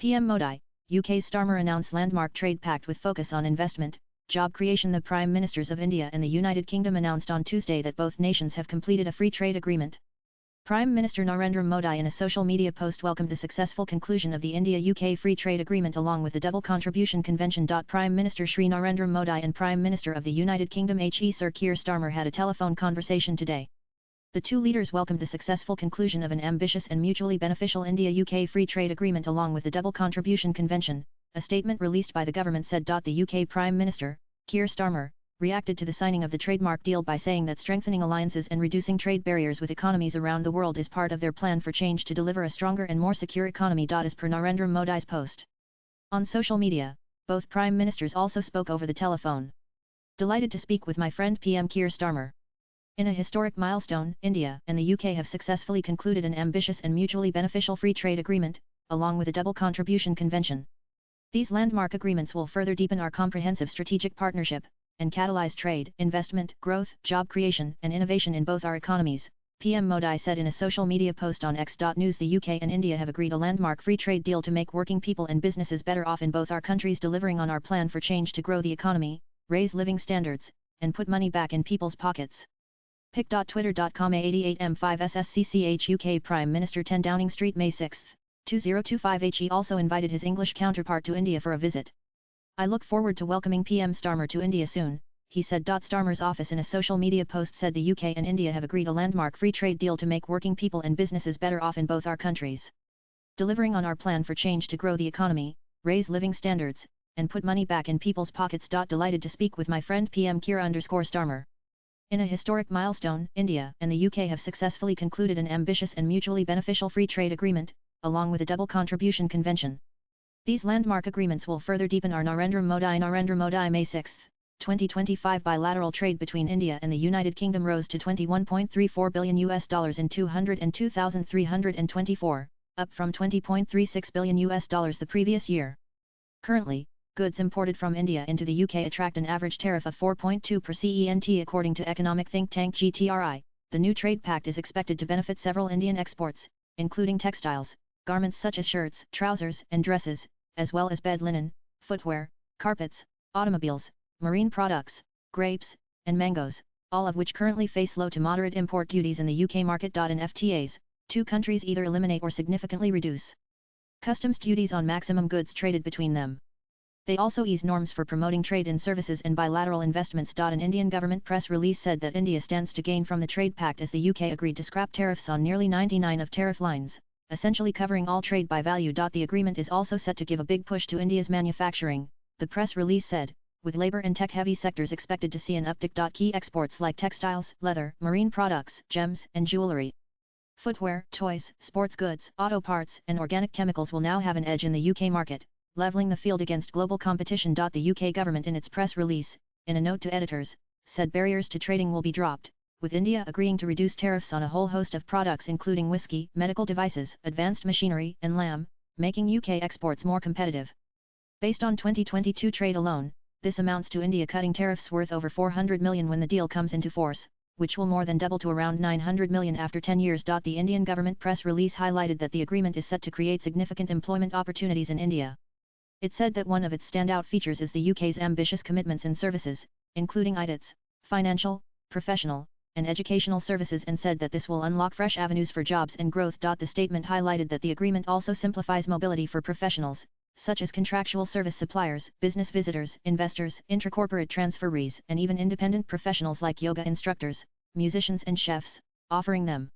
PM Modi, UK's Starmer announced landmark trade pact with focus on investment, job creation. The Prime Ministers of India and the United Kingdom announced on Tuesday that both nations have completed a free trade agreement. Prime Minister Narendra Modi in a social media post welcomed the successful conclusion of the India-UK Free Trade Agreement along with the Double Contribution Convention. Prime Minister Shri Narendra Modi and Prime Minister of the United Kingdom Sir Keir Starmer had a telephone conversation today. The two leaders welcomed the successful conclusion of an ambitious and mutually beneficial India-UK Free Trade Agreement along with the Double Contribution Convention, a statement released by the government said. The UK Prime Minister, Keir Starmer, reacted to the signing of the trademark deal by saying that strengthening alliances and reducing trade barriers with economies around the world is part of their plan for change to deliver a stronger and more secure economy. As per Narendra Modi's post on social media, both prime ministers also spoke over the telephone. Delighted to speak with my friend PM Keir Starmer. In a historic milestone, India and the UK have successfully concluded an ambitious and mutually beneficial free trade agreement, along with a double contribution convention. These landmark agreements will further deepen our comprehensive strategic partnership and catalyze trade, investment, growth, job creation, and innovation in both our economies, PM Modi said in a social media post on X. News. The UK and India have agreed a landmark free trade deal to make working people and businesses better off in both our countries, delivering on our plan for change to grow the economy, raise living standards, and put money back in people's pockets. Pic.twitter.com A88M5SSCCH UK Prime Minister 10 Downing Street May 6, 2025. He also invited his English counterpart to India for a visit. I look forward to welcoming PM Starmer to India soon, he said. Starmer's office in a social media post said the UK and India have agreed a landmark free trade deal to make working people and businesses better off in both our countries. Delivering on our plan for change to grow the economy, raise living standards, and put money back in people's pockets. Delighted to speak with my friend PM Keir_Starmer. In a historic milestone, India and the UK have successfully concluded an ambitious and mutually beneficial free trade agreement, along with a double contribution convention. These landmark agreements will further deepen our Narendra Modi May 6, 2025 bilateral trade between India and the United Kingdom rose to $21.34 billion in 202,324, up from $20.36 billion the previous year. Currently, goods imported from India into the UK attract an average tariff of 4.2% per cent according to economic think tank GTRI. The new trade pact is expected to benefit several Indian exports, including textiles, garments such as shirts, trousers, and dresses, as well as bed linen, footwear, carpets, automobiles, marine products, grapes, and mangoes, all of which currently face low to moderate import duties in the UK market. In FTAs, two countries either eliminate or significantly reduce customs duties on maximum goods traded between them. They also ease norms for promoting trade in services and bilateral investments. An Indian government press release said that India stands to gain from the trade pact as the UK agreed to scrap tariffs on nearly 99 of tariff lines, essentially covering all trade by value. The agreement is also set to give a big push to India's manufacturing, the press release said, with labour and tech-heavy sectors expected to see an uptick. Key exports like textiles, leather, marine products, gems, and jewellery, footwear, toys, sports goods, auto parts, and organic chemicals will now have an edge in the UK market, levelling the field against global competition. The UK government in its press release, in a note to editors, said barriers to trading will be dropped, with India agreeing to reduce tariffs on a whole host of products including whiskey, medical devices, advanced machinery, and lamb, making UK exports more competitive. Based on 2022 trade alone, this amounts to India cutting tariffs worth over $400 million when the deal comes into force, which will more than double to around $900 million after 10 years. The Indian government press release highlighted that the agreement is set to create significant employment opportunities in India. It said that one of its standout features is the UK's ambitious commitments in services, including ITITs, financial, professional, and educational services, and said that this will unlock fresh avenues for jobs and growth. The statement highlighted that the agreement also simplifies mobility for professionals, such as contractual service suppliers, business visitors, investors, intracorporate transferees, and even independent professionals like yoga instructors, musicians and chefs, offering them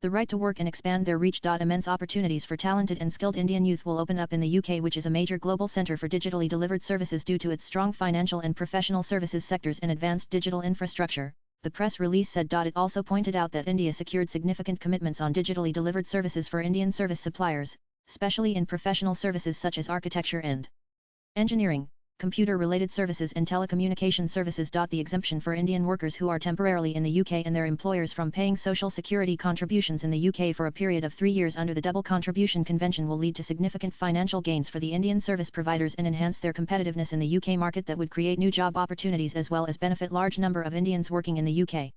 the right to work and expand their reach. Immense opportunities for talented and skilled Indian youth will open up in the UK, which is a major global centre for digitally delivered services due to its strong financial and professional services sectors and advanced digital infrastructure, the press release said. It also pointed out that India secured significant commitments on digitally delivered services for Indian service suppliers, especially in professional services such as architecture and engineering, computer-related services and telecommunication services. The exemption for Indian workers who are temporarily in the UK and their employers from paying social security contributions in the UK for a period of 3 years under the Double Contribution Convention will lead to significant financial gains for the Indian service providers and enhance their competitiveness in the UK market that would create new job opportunities as well as benefit large number of Indians working in the UK.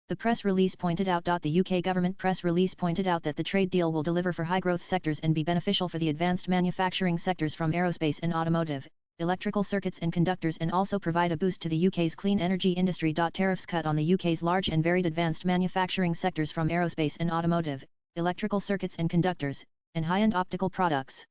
The press release pointed out. The UK government press release pointed out that the trade deal will deliver for high-growth sectors and be beneficial for the advanced manufacturing sectors from aerospace and automotive, electrical circuits and conductors, and also provide a boost to the UK's clean energy industry. Tariffs cut on the UK's large and varied advanced manufacturing sectors from aerospace and automotive, electrical circuits and conductors, and high-end optical products.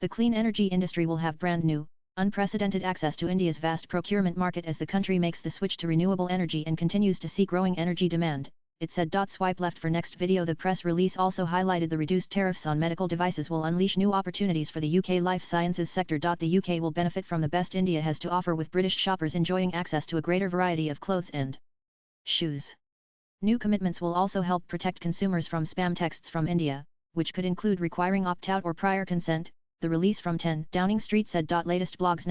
The clean energy industry will have brand new, unprecedented access to India's vast procurement market as the country makes the switch to renewable energy and continues to see growing energy demand, it said. Swipe left for next video. The press release also highlighted the reduced tariffs on medical devices will unleash new opportunities for the UK life sciences sector. The UK will benefit from the best India has to offer, with British shoppers enjoying access to a greater variety of clothes and shoes. New commitments will also help protect consumers from spam texts from India, which could include requiring opt-out or prior consent, the release from 10 Downing Street said. Latest blogs.